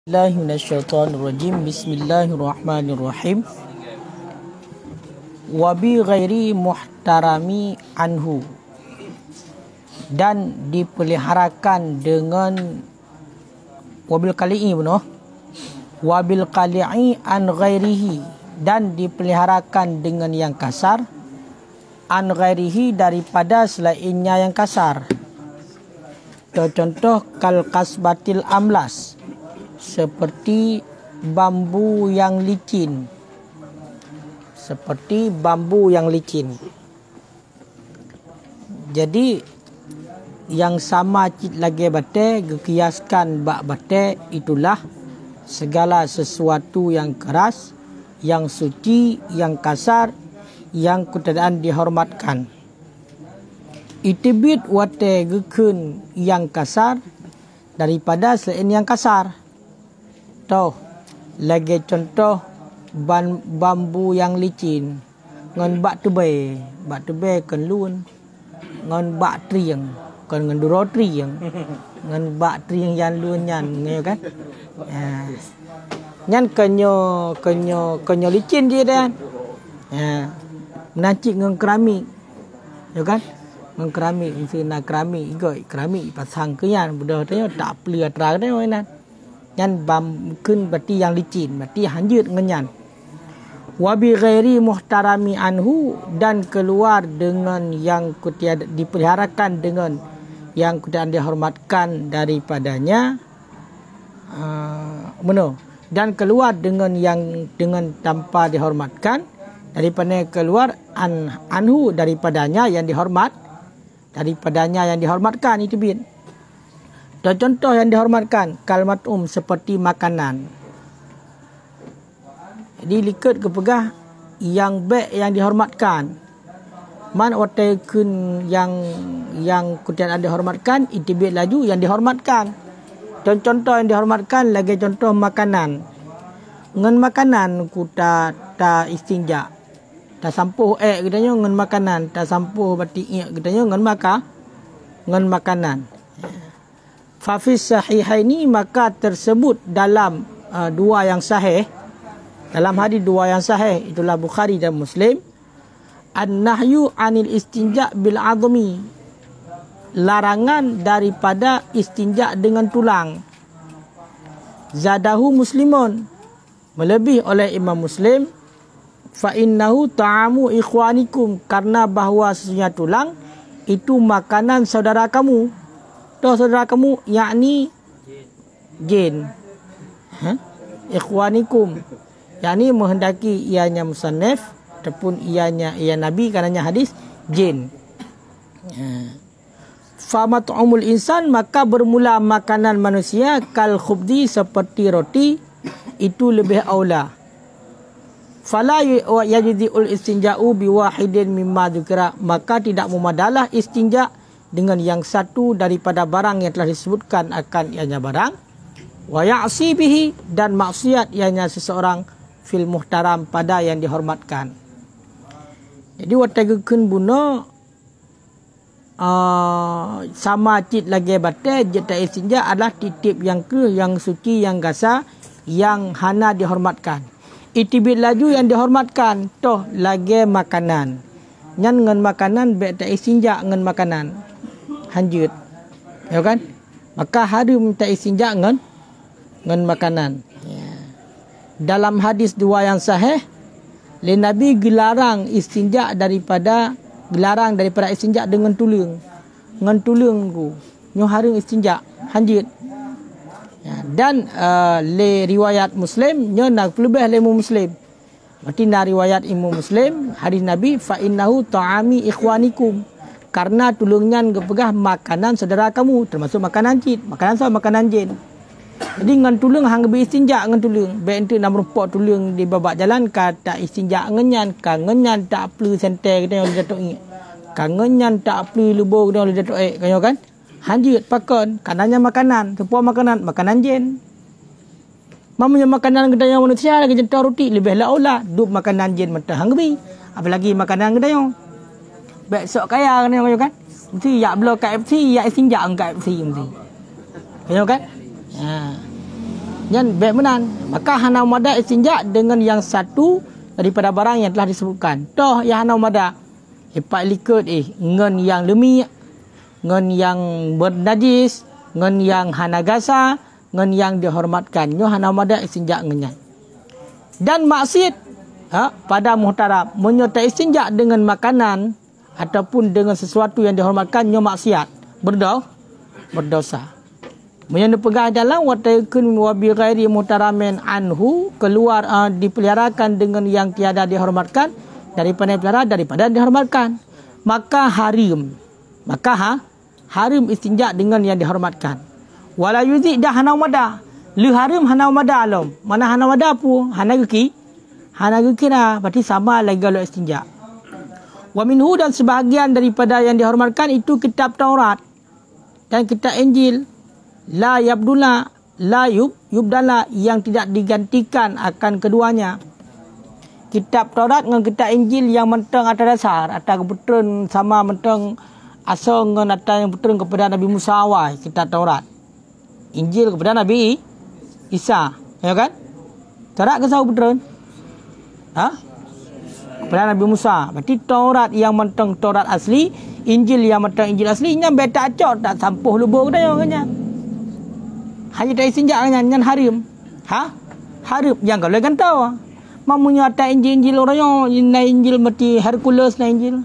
Minasyaitonirrajim. Bismillahirrahmanirrahim. Wa bi ghairi muhtarami anhu, dan dipeliharakan dengan wabil kali'i benar. Wabil kali'i an ghairihi, dan dipeliharakan dengan yang kasar. An ghairihi, daripada selainnya yang kasar. Contoh kal kasbatil amlas, seperti bambu yang licin. Seperti bambu yang licin. Jadi yang sama cit lagi bate, gekiaskan bak bate, itulah segala sesuatu yang keras, yang suci, yang kasar, yang kutadaan dihormatkan. Itibit wate gekun yang kasar daripada selain yang kasar. Toh lagi contoh bambu yang licin ngan bak tebe kan lun ngan bak triang kan ngan duro triang ngan bak triang yang lun nyan ngeu kan nyan kenyo licin je dan menacik ngan keramik yo kan ngan keramik mesti nak keramik igoi keramik pasang ke yan budak tanya tak pelia terang dah nan nyan bam kun berarti yang licin, berarti hanjut ngenyan. Wa bi ghairi muhtarami anhu, dan keluar dengan yang kutiada dipeliharakan dengan yang kutiada dihormatkan daripadanya. Dan keluar dengan yang dengan tanpa dihormatkan, daripada keluar anhu, daripadanya yang dihormat, daripadanya yang dihormatkan. Itu bin. Dan contoh yang dihormatkan kalimat seperti makanan. Jadi liket kepegah yang baik yang dihormatkan. Man otai kun yang kutian dihormatkan, itibit laju yang dihormatkan. Dan contoh yang dihormatkan lagi contoh makanan. Ngan makanan ku ta istinja. Ta sampuh katanya ngan makanan, ta sampuh batik katanya ngan makanan. Fafis sahihaini, maka tersebut dalam dua yang sahih, dalam hadis dua yang sahih, itulah Bukhari dan Muslim, an-nahyu anil istinja bil azmi, larangan daripada istinja dengan tulang. Zadahu Muslimun, melebih oleh Imam Muslim, fa innahu ta'amu ikhwanikum, karena bahawa sesungguhnya tulang itu makanan saudara kamu. Saudara kamu yakni jin. Ikhwanikum, yakni menghendaki ianya musannaf ataupun ianya nabi, karenanya hadis jin. Famat'umul insan, maka bermula makanan manusia kal khubdi, seperti roti, itu lebih aula. Fala yajidiul istinja'u biwahidin mimma dzukira, maka tidak memadalah istinja dengan yang satu daripada barang yang telah disebutkan akan ianya barang. Wa ya'si bihi, dan maksiat ianya seseorang fil muhtaram, pada yang dihormatkan. Jadi watagekeun buna sama cit lagi bate jeta istinja adalah titip yang yang suci, yang gasa, yang hana dihormatkan. Itibit laju yang dihormatkan, toh lagi makanan. Nyan ngan makanan beta istinja ngan makanan. Hanjut, ya kan? Maka harum minta istinja ngan makanan. Dalam hadis dua yang sahih, Nabi gelarang istinja daripada istinja dengan tulung. Ngan tulung ku, nyo harum istinja, hanjut. Dan le riwayat Muslim, nyo nak lebih le Muslim. Berarti na riwayat Imam Muslim, hadis Nabi fa innahu ta'ami ikhwanikum, karena tulungnya gepegah makanan saudara kamu, termasuk makanan jin, makanan sama makanan jin. Jadi ngan tulung hang be istinja ngan tulung, be ente nak merupak tulung di babak jalan kata istinja ngenyan, kangenyan tak perlu sente kita oleh datuk ni. Kangenyan tak perlu lubo kita oleh datuk kanyo kan? Hanjut pakon, kanannya makanan, sepuah makanan jin. Mamanya makanan gedaya manusia lagi jentar roti, lebih lah duk makanan jin mentah hang be. Apalagi makanan gedaya. Besok kaya kan? Mesti yak belo KFC, yak istinja KFC mesti. Kan? Yang baik menan. Maka hana mada istinja dengan yang satu daripada barang yang telah disebutkan. Toh yang hana mada ipat likut ngen yang lemi, ngen yang bernajis, ngen yang hana gasa, ngen yang dihormatkan. Nyo hana mada istinja ngenyan. Dan maksiat pada muhtaram menyertai istinja dengan makanan ataupun dengan sesuatu yang dihormatkan, nyo maksiat, berdosa. Menyana pegang jalan wataikun wa bi ghairi muhtaramin anhu, keluar dipeliharakan dengan yang tiada dihormatkan, daripada dihormatkan, maka harim. Harim istinja dengan yang dihormatkan. Wala yuzi dah hana mada. Lu harim hana mada alam. Mana hana mada pu? Hana geki na berarti sama lagi kalau istinja. Wa minhu, dan sebahagian daripada yang dihormatkan itu kitab Taurat dan kitab Injil. La yabdula, la yubdala, yang tidak digantikan akan keduanya. Kitab Taurat dengan kitab Injil yang mentang atas dasar, atas kebetulan sama mentang asal dengan atas yang betul kepada Nabi Musa awal, kitab Taurat. Injil kepada Nabi Isa, ya kan? Taurat ke sama betul? Kepada Nabi Musa. Berarti Taurat yang mentang Taurat asli, Injil yang mentang Injil asli, nya beta acot tak sampuh lubur dah yang hanya tak istinja dengan harim. Harim yang kalau kan tahu. Mamunya tak Injil orang yang Injil mati Hercules na Injil.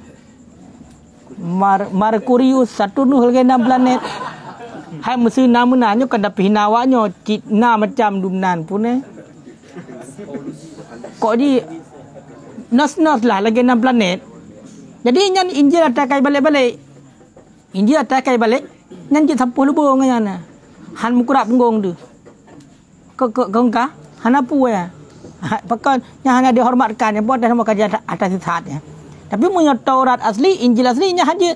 Merkurius Saturnus lagi 6 planet. Hai mesti nama nanyo kan dapat hinawanya citna macam dumnan pun Kok di nos lah lagi 6 planet. Jadi nyan Injil atakai balik-balik. Injil atakai balik. Nyan cit sampuh lubur ngana. Han mukurap penggong tu. Kongka hana pu ya. Pakan yang hanya dihormatkan yang buat dah nama kajian atas saatnya. Tapi punya Taurat asli, Injil aslinya hanjit.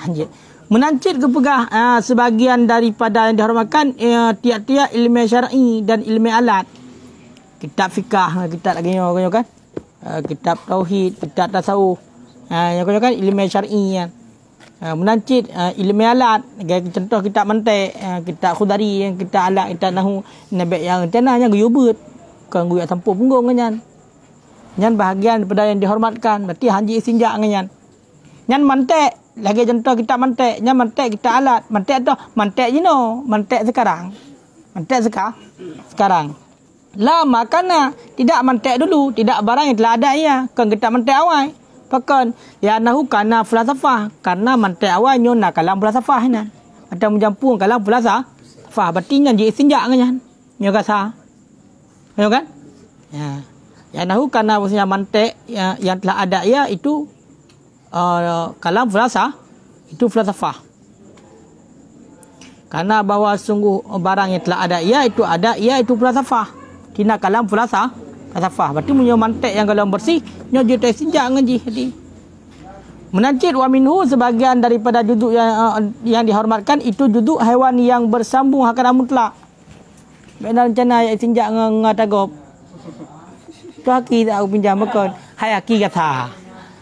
Hanjit. Menancit kepegah sebagian daripada yang dihormatkan tiap-tiap ilmu syar'i dan ilmu alat. Kitab fikah, kitab lagi kan. Kitab tauhid, kitab tasawuf. Yang kan ilmu syar'i kan. Menancit ilmu alat, contoh kitab mantik, kitab khudari, kitab alat, kitab nahu, nabi yang tenanya guyubut, kan guyak sampur punggung kan. Nyan bahagian daripada yang dihormatkan, berarti haji istinja ngan. Nyan mantik, lagi contoh kitab mantik, nyan mantik kitab alat, mantik tu, mantik mantik sekarang. Mantik sekarang. La makana tidak mantik dulu, tidak barang yang telah ada ya, kan kitab mantik awal. Pakan ya nahu kana falsafah, karena mantik awal nyo nak kalam falsafah ni. Ada mencampur kalam falsafah, berarti nyan je istinja ngan. Nyo kasa. Ya kan? Ya nahu kana maksudnya mantik yang telah ada ya itu kalam falsafah, itu falsafah. Karena bahawa sungguh barang yang telah ada ya itu falsafah. Tina kalam falsafah. Berarti punya mantik yang kalau bersih nyo je istinja ngaji hati. Menancit wa minhu, sebagian daripada juduk yang dihormatkan itu juduk haiwan yang bersambung hakana mutlak. Benar rencana istinja ngatagop. Tu aki tak aku pinjam makan. Hai aki kata.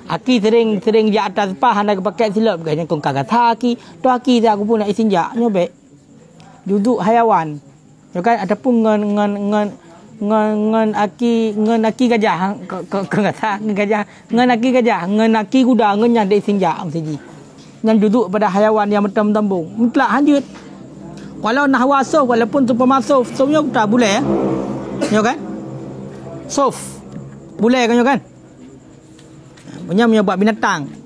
Aki sering di atas pah nak pakai silap ganya kong kata aki. Tu aki tak aku pun nak istinja nyobek. Juduk haiwan. Ya kan ataupun ngan aki gajah kata ngan aki kuda ngan yang dek sinja mesti ngan duduk pada haiwan yang mentambung mutlak hanjut walau nahwa sof walaupun tu pemasuf sofnya tak boleh ya kan sof boleh kan ya kan punya buat binatang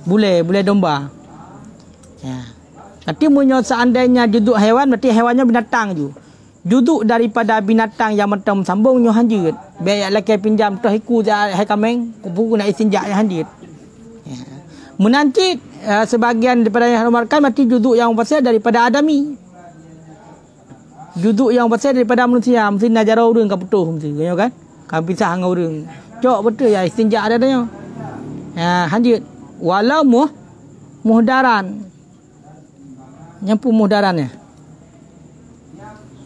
boleh domba. Ya. Tapi munyo seandainya duduk haiwan berarti haiwannya binatang ju. Duduk daripada binatang yang mentang sambung nyo hanjit. Biar laki pinjam tu hiku hai kameng, kupu nak istinja yang hanjit. Ya. Menancit sebagian daripada yang dihormatkan berarti duduk yang pasal daripada adami. Duduk yang pasal daripada manusia, mesti najarau urang ka putuh mesti kan. Kan pisah dengan urang. Cok betul ya istinja ada nya. Ya, hanjit. Walau muhdaran. Nyampu muhdarannya.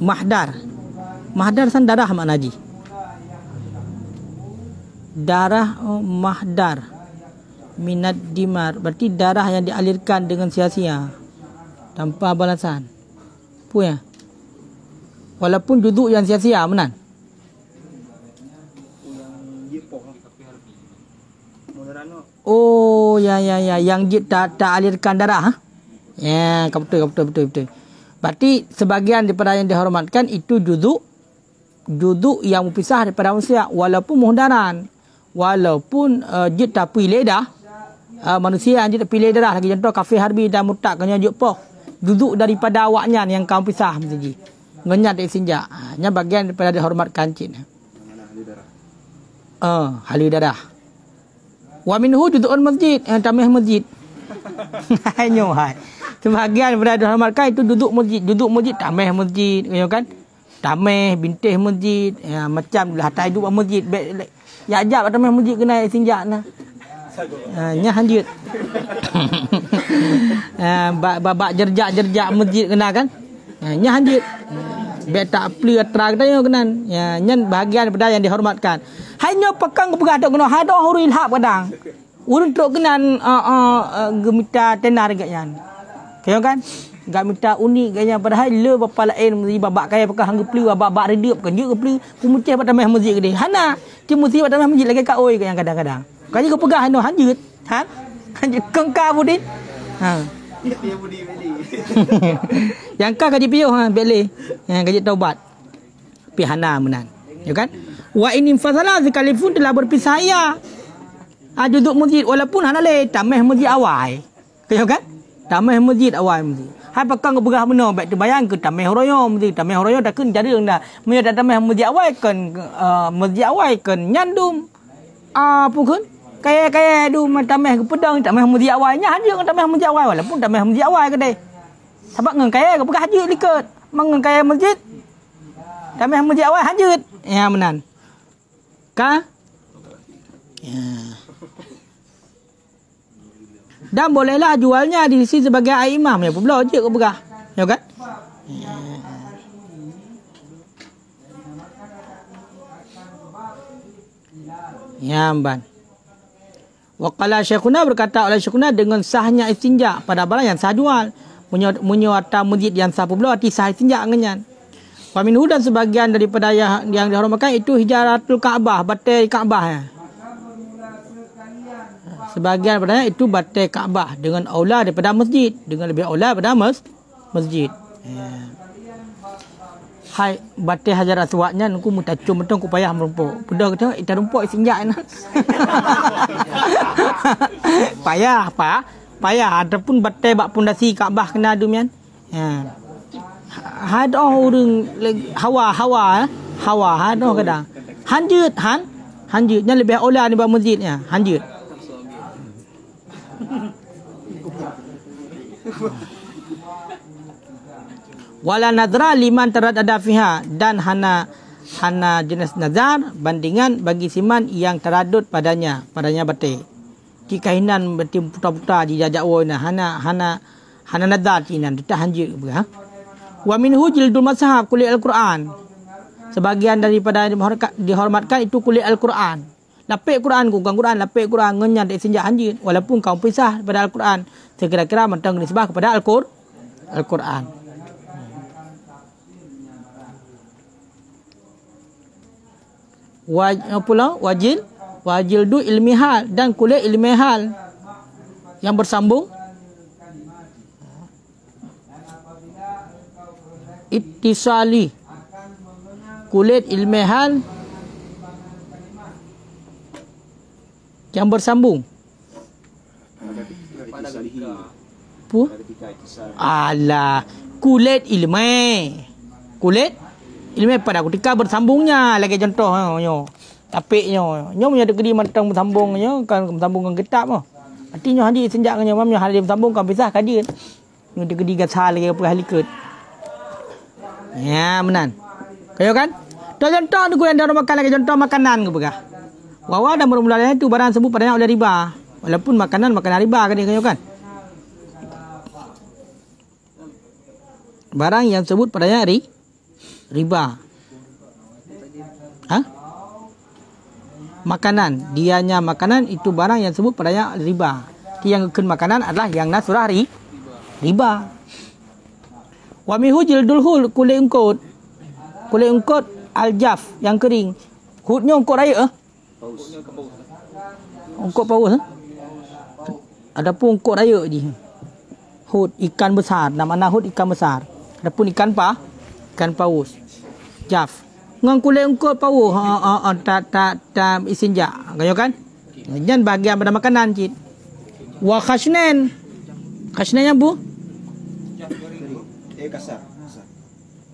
Mahdar san darah makna haji. Darah mahdar. minat dimar. Berarti darah yang dialirkan dengan sia-sia tanpa balasan. Apa ya? Walaupun duduk yang sia-sia, menan. Oh, ya, yang tak alirkan darah. Ha? Ya, betul. Berarti sebagian daripada yang dihormatkan itu duduk yang berpisah daripada manusia, walaupun muhdaran, walaupun jid tak pilih dah. Manusia yang jid tak pilih dah lagi, contoh kafir harbi dan murtad kena juk poh. Duduk daripada awaknya yang kau pisah mesti. Ngenyat istinja. Nya bagian daripada dihormatkan cik. Halil darah. Wa minhu dudukun masjid, tamih masjid. Hai. Sebahagian daripada dihormatkan itu duduk masjid tamih masjid, kan? Tamih bintih masjid, ya, macam lah hatai duduk masjid. Ya ajab tamih masjid kena istinja nah. Nya hanjut. Babak jerjak masjid kena kan? Nya hanjut. Bet tak pli terang tanya kenan. Ya, nyen bahagian daripada yang dihormatkan. Hanya pegang kepegadok kena hadah hurul hab kadang. Urun tok kenan gemita tenar gatnya. Kaya kan? Gak minta unik ganya padahal le bapa lain mesti babak kaya pakai hangga pli babak redep kan je ke pli pemutih pada masjid gede. Hana cuma mesti pada masjid lagi ka oi yang kadang-kadang. Kaya ke pegah hano hanjut. Hanjut kengka budi. Dia budi beli. Yang kah gaji piuh beli. Yang gaji taubat. Pihana menang. Ya kan? Wa in fasala sekalipun telah berpisah ya. Duduk masjid walaupun hana le tamah masjid awal. Kaya kan? Tamah masjid awal masjid. Hai pakang berah benar baik terbayang ke tamah royo mesti tamah royo dah kun jadi dah. Mun dah tamah masjid awal kan nyandum. Apa kun? Kaya du tamah ke pedang tamah masjid awalnya haji kan tamah masjid awal walaupun tamah masjid awal ke deh. Sebab ngan kaya ke pegah haji liket. Mangan kaya masjid. Tamah masjid awal haji. Ya menan. Ka? Ya. Dan bolehlah jualnya di sini sebagai imam ya pula je ke berah. Ya kan? Ya ban. Waqala Syekhuna berkata oleh Syekhuna dengan sahnya istinja pada barang yang sah jual. Menyuata masjid yang sah pula arti sah istinja ngenyan. Wa minhu dan sebagian daripada yang dihormatkan itu hijaratul Kaabah, batai Kaabah ya. Sebahagian daripadanya itu batai Kaabah dengan aula daripada masjid, dengan lebih aula daripada masjid. Hai batai Hajar Aswadnya aku mutacum betul aku payah merumpuk. Budak kata itu rumpuk sinjak nah. Payah ataupun batai bak pondasi Kaabah kena dumian. Ada orang hawa ada kadang. Hanjutnya lebih aula daripada masjidnya. Hanjut. Wala nadra liman taradada fiha dan hana jenis nazar bandingan bagi siman yang teradut padanya batai. Jika hinan berarti putar-putar di jajak wona hana nazar tinan tak hanjut ke. Wa minhu jildul mashaf kulit al-Quran. Sebagian daripada dihormatkan itu kulit al-Quran. Lapik Quran ku Quran lapik Quran ngenyan dak senja hanjit walaupun kau pisah pada Al-Quran sekira-kira mentang nisbah kepada Al-Quran. Wajil du ilmihal dan kulit ilmihal yang bersambung ittisali kulit ilmihal yang bersambung. Alah, kulit ilmeh pada ketika bersambungnya lagi contoh tapiknya punya dekedi matang bersambungnya kan bersambung dengan getap artinya hadir senjaknya mamnya hadir bersambung kan pisah kadir ni dekedi gasal lagi apa halikut ya menan kaya kan contoh tu yang dah makan lagi contoh makanan ke begah wawa dan mula-mulanya itu barang sebut padanya oleh riba. Walaupun makanan riba kan. Barang yang sebut padanya riba. makanan. Dianya makanan itu barang yang sebut padanya riba. Yang kena makanan adalah yang nasurah riba. Wa mihu jildul hul, kulit ungkut. Kulit ungkut aljaf yang kering. Hudnya ungkut raya ungkut paus. Adapun ungkut raya je. Hud ikan besar, nama hud ikan besar. Adapun ikan paus. Jaf. Ngang kulit ungkut paus tak istinja. Gayo kan? Jangan bahagian pada makanan cik. Wa khashnan. Khashnan yang bu? Kasar.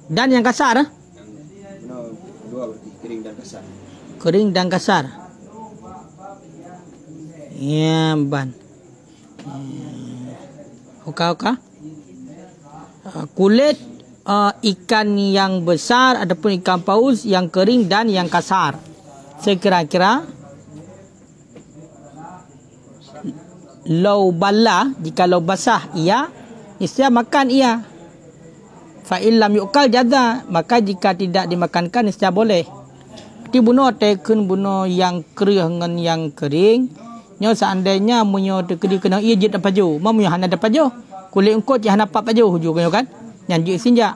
Dan yang kasar? Dua berarti kering dan kasar. Kering dan kasar. Ya, ban. Oka. Kulit ikan yang besar ataupun ikan paus yang kering dan yang kasar. Sekira-kira lau balla, jika lau basah ia, niscaya makan ia. Fa illam yuqal jaza, maka jika tidak dimakankan niscaya boleh. Ti bunuh tekun bunuh yang kering dengan yang kering. Nyo seandainya munyo tekedi kena ia jid apa jo, mamu hana dapat jo. Kulit ungkut je hana apa jo hujung kan? Yang jid sinja.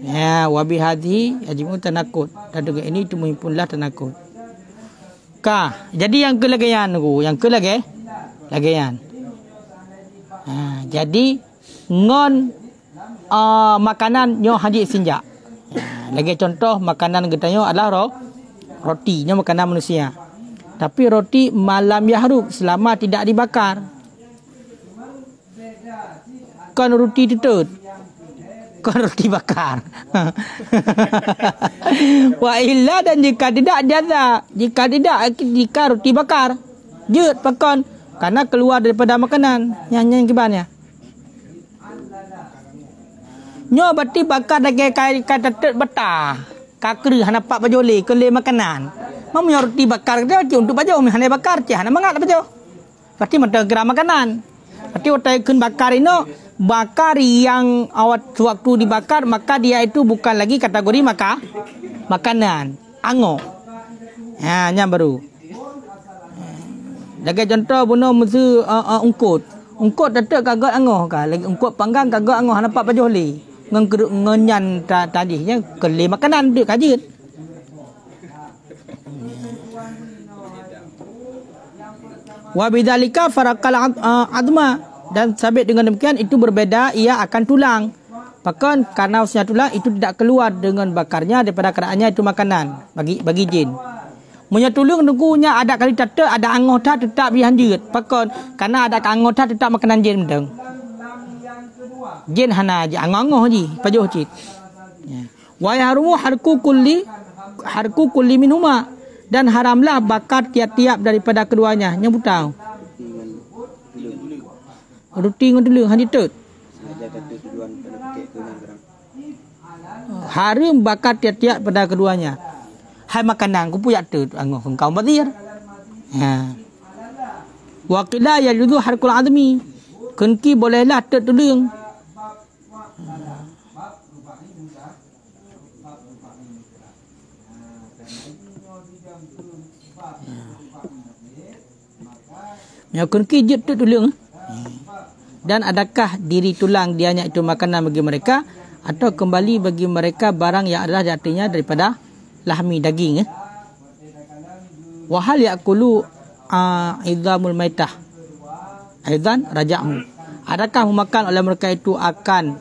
Ya, wa bi hadhi ajimu tanakut. Dan dengan ini tu menghimpunlah tanakut. Jadi yang kelagayan ku, yang lagayan. Jadi ngon makanan nyo haji sinja. Lagi contoh makanan getanyo adalah roti, nyo makanan manusia. Tapi roti malam yahruk selama tidak dibakar. Kan roti tutut. Kan roti bakar. Wa illa, dan jika tidak jaza. Jika roti bakar. Jut pakon karena keluar daripada makanan yang kibannya. Nyo berarti bakar lagi kata tetep betah. Kakri hana pak bajole kele makanan. Mamu roti bakar dia untuk baju hana bakar cih hana mangat baju. Berarti mata geram makanan. Berarti otai kun bakar ino bakar yang awat waktu dibakar maka dia itu bukan lagi kategori makanan. Ango. Nya baru. Lagi contoh bunuh musu ungkut. Ungkut tetep kagak ango ka. Lagi ungkut panggang kagak ango hana pak bajole. Ngenyan tadinya kele makanan dia kajit. Wa bidzalika farakal adma, dan sabit dengan demikian itu berbeda, ia akan tulang. Bahkan karena usia tulang itu tidak keluar dengan bakarnya daripada keraannya itu makanan bagi jin. Munya tulung nunggunya ada kali tetap ada anggota tetap dihanjut. Bahkan karena ada anggota tetap makanan jin mendeng. Jin hana aja angoh ji pajoh cit. Wa yahrumu harku kulli minhuma, dan haramlah bakar tiap-tiap daripada keduanya. Nyebut tahu. Roti dengan telur hanya tut. Haram bakar tiap-tiap pada keduanya. Hai makanan ku puyak tut angoh engkau badir. Wa qila yajuzu harkul admi. Kenki bolehlah tut telung. Nyakun kijut tu tulung. Dan adakah diri tulang dianya itu makanan bagi mereka atau kembali bagi mereka barang yang adalah jatinya daripada lahmi daging. Wa hal yaqulu idhamul maitah aidan raja'u. Adakah memakan oleh mereka itu akan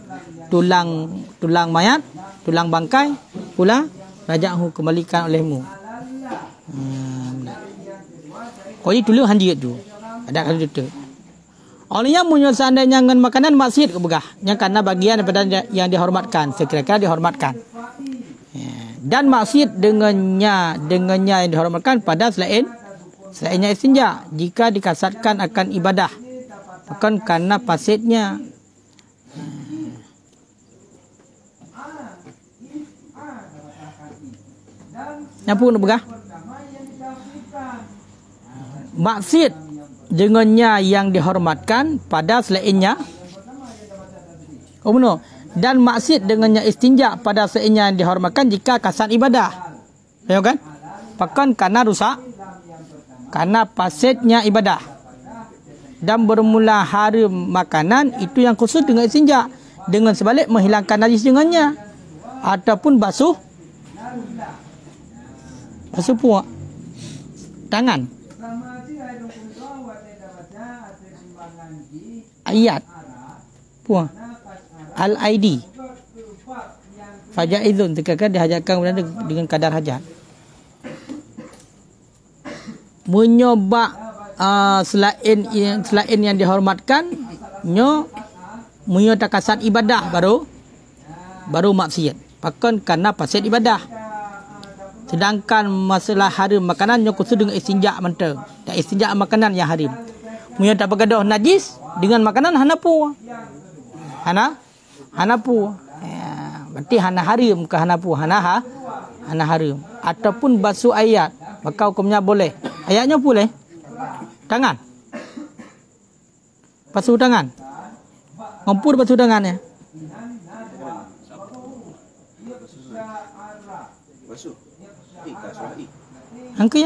tulang mayat, tulang bangkai pula raja'u kembalikan olehmu. Kau ini tulung hanjit tu. Ada kali itu. Olehnya munyo seandainya dengan makanan maksiat ke begah. Yang karena bagian daripada yang dihormatkan. Sekira-kira dihormatkan. Dan maksiat dengannya yang dihormatkan pada selainnya istinja. Jika dikasatkan akan ibadah. Bukan karena pasidnya. Apa nak begah? Maksiat dengannya yang dihormatkan pada selainnya. Oh benar. Dan maksiat dengannya istinja pada selainnya yang dihormatkan jika kasat ibadah. Tahu kan? Bahkan karena rusak, karena fasidnya ibadah. Dan bermula haram makanan itu yang khusus dengan istinja. Dengan sebalik menghilangkan najis dengannya. Ataupun basuh puak tangan. Ayat puak al-aidi fajaizun, terkadang dihajatkan dengan kadar hajat. Menyobak selain yang dihormatkan, takasat ibadah baru maksiat. Bahkan karena fasid ibadah. Sedangkan masalah haram makanan khusus dengan istinja mentang. Dan istinja makanan yang haram. Tak bergaduh najis dengan makanan hanapu. Hanapu. Berarti hana haram ke hanapu, hana haram. Ataupun basuh ayat, maka hukumnya boleh. Ayatnya boleh. Tangan. Basuh tangan. Ngampur basuh tangan ya. Basuh. Angka.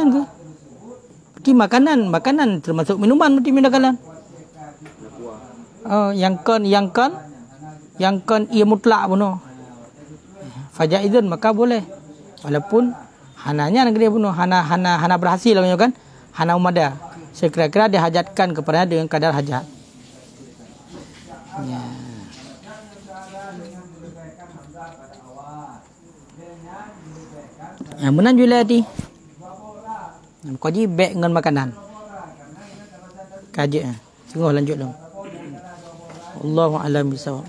Berarti makanan termasuk minuman, berarti minuman. Oh, yang kan ia mutlak bunuh. Fajaizun maka boleh. Walaupun hananya negeri bunuh, hana berhasil kan? Hana umada. Sekira-kira dihajatkan kepada dengan kadar hajat. Ya. Yang menang juga tadi. Kau ji baik dengan makanan. Kaji. Sungguh lanjut dong. Allahu a'lam bishawab.